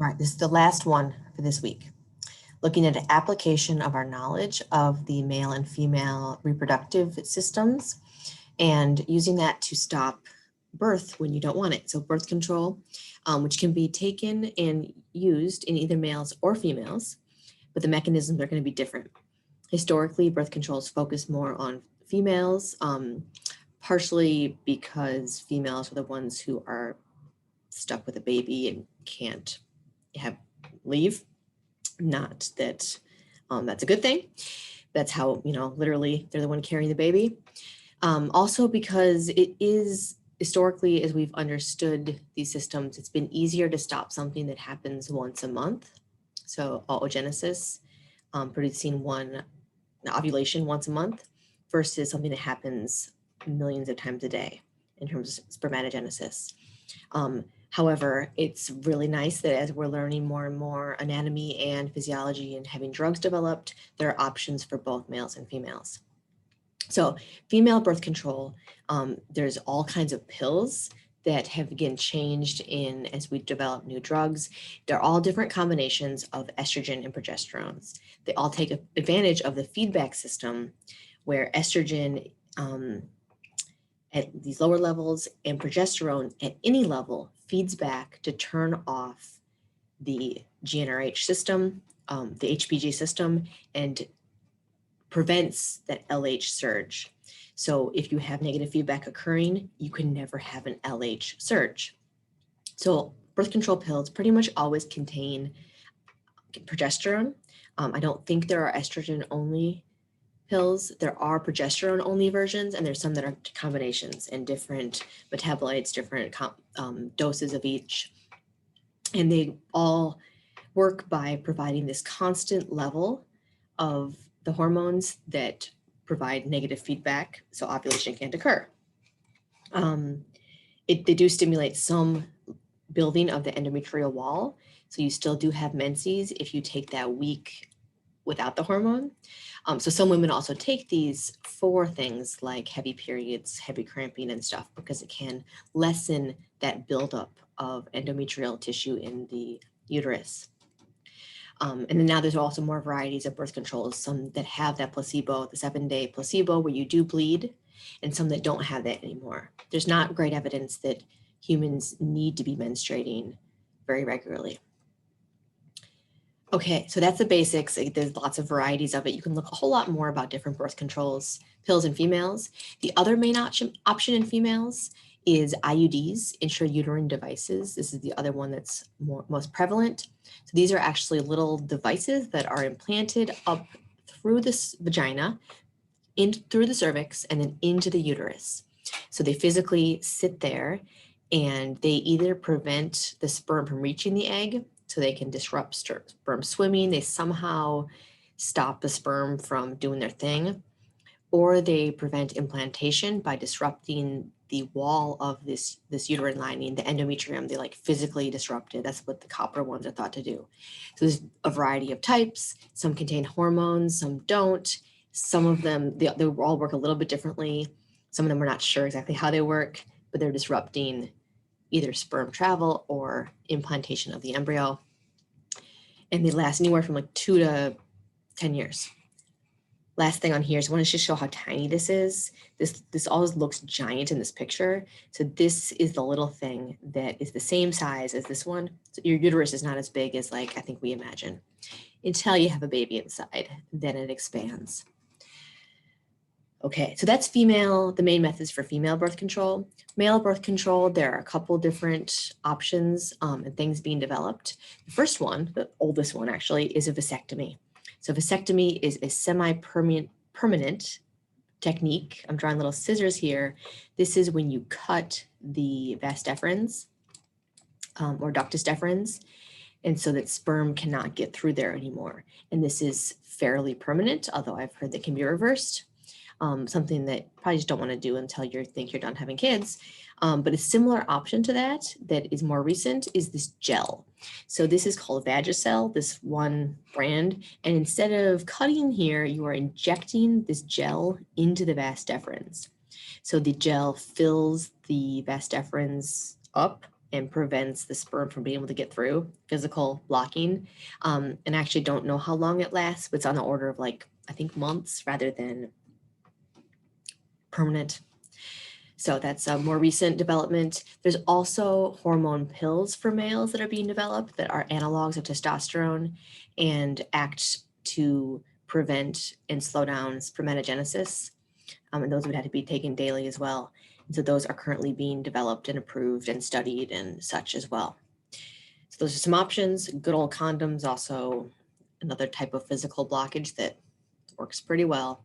All right, this is the last one for this week. Looking at an application of our knowledge of the male and female reproductive systems and using that to stop birth when you don't want it. So birth control, which can be taken and used in either males or females, but the mechanisms are going to be different. Historically, birth controls focus more on females, partially because females are the ones who are stuck with a baby and can't leave. Not that that's a good thing. That's how, literally they're the one carrying the baby. Also because it is historically, as we've understood these systems, it's been easier to stop something that happens once a month. So oogenesis, producing one ovulation once a month versus something that happens millions of times a day in terms of spermatogenesis. However, it's really nice that as we're learning more and more anatomy and physiology and having drugs developed, there are options for both males and females. So female birth control, there's all kinds of pills that have again changed in as we develop new drugs. They're all different combinations of estrogen and progesterones. They all take advantage of the feedback system where estrogen at these lower levels and progesterone at any level feeds back to turn off the GnRH system, the HPG system, and prevents that LH surge. So if you have negative feedback occurring, you can never have an LH surge. So birth control pills pretty much always contain progesterone. I don't think there are estrogen only pills. There are progesterone only versions, and there's some that are combinations and different metabolites, different doses of each. And they all work by providing this constant level of the hormones that provide negative feedback so ovulation can't occur. They do stimulate some building of the endometrial wall. So you still do have menses if you take that week without the hormone. So some women also take these for things like heavy periods, heavy cramping and stuff, because it can lessen that buildup of endometrial tissue in the uterus. And then now there's also more varieties of birth controls, some that have that placebo, the 7-day placebo where you do bleed, and some that don't have that anymore. There's not great evidence that humans need to be menstruating very regularly. Okay, so that's the basics. There's lots of varieties of it. You can look a whole lot more about different birth controls, pills in females. The other main option in females is IUDs, intrauterine devices. This is the other one that's most prevalent. So these are actually little devices that are implanted up through this vagina, through the cervix, and then into the uterus. So they physically sit there and they either prevent the sperm from reaching the egg, so they can disrupt sperm swimming. They somehow stop the sperm from doing their thing, or they prevent implantation by disrupting the wall of this uterine lining, the endometrium. They physically disrupt it. That's what the copper ones are thought to do. So there's a variety of types. Some contain hormones, some don't. Some of them, they all work a little bit differently. Some of them we're not sure exactly how they work, but they're disrupting either sperm travel or implantation of the embryo. And they last anywhere from 2 to 10 years. Last thing on here is I want to just show how tiny this is. This always looks giant in this picture. So this is the little thing that is the same size as this one. So your uterus is not as big as I think we imagine. Until you have a baby inside, then it expands. Okay, so that's the main methods for female birth control. Male birth control, there are a couple different options and things being developed. The first one, the oldest one actually, is a vasectomy. So vasectomy is a semi-permanent technique. I'm drawing little scissors here. This is when you cut the vas deferens or ductus deferens, and so that sperm cannot get through there anymore. And this is fairly permanent, although I've heard that can be reversed. Something that probably just don't want to do until you think you're done having kids. But a similar option to that is more recent is this gel. So this is called Vagisil, this one brand. And instead of cutting here, you are injecting this gel into the vas deferens. So the gel fills the vas deferens up and prevents the sperm from being able to get through, physical blocking. And I actually don't know how long it lasts, but it's on the order of like, I think months rather than permanent. So that's a more recent development. There's also hormone pills for males that are being developed that are analogs of testosterone and act to prevent and slow down spermatogenesis. And those would have to be taken daily as well. And so those are currently being developed and approved and studied and such as well. So those are some options. Good old condoms, also another type of physical blockage that works pretty well.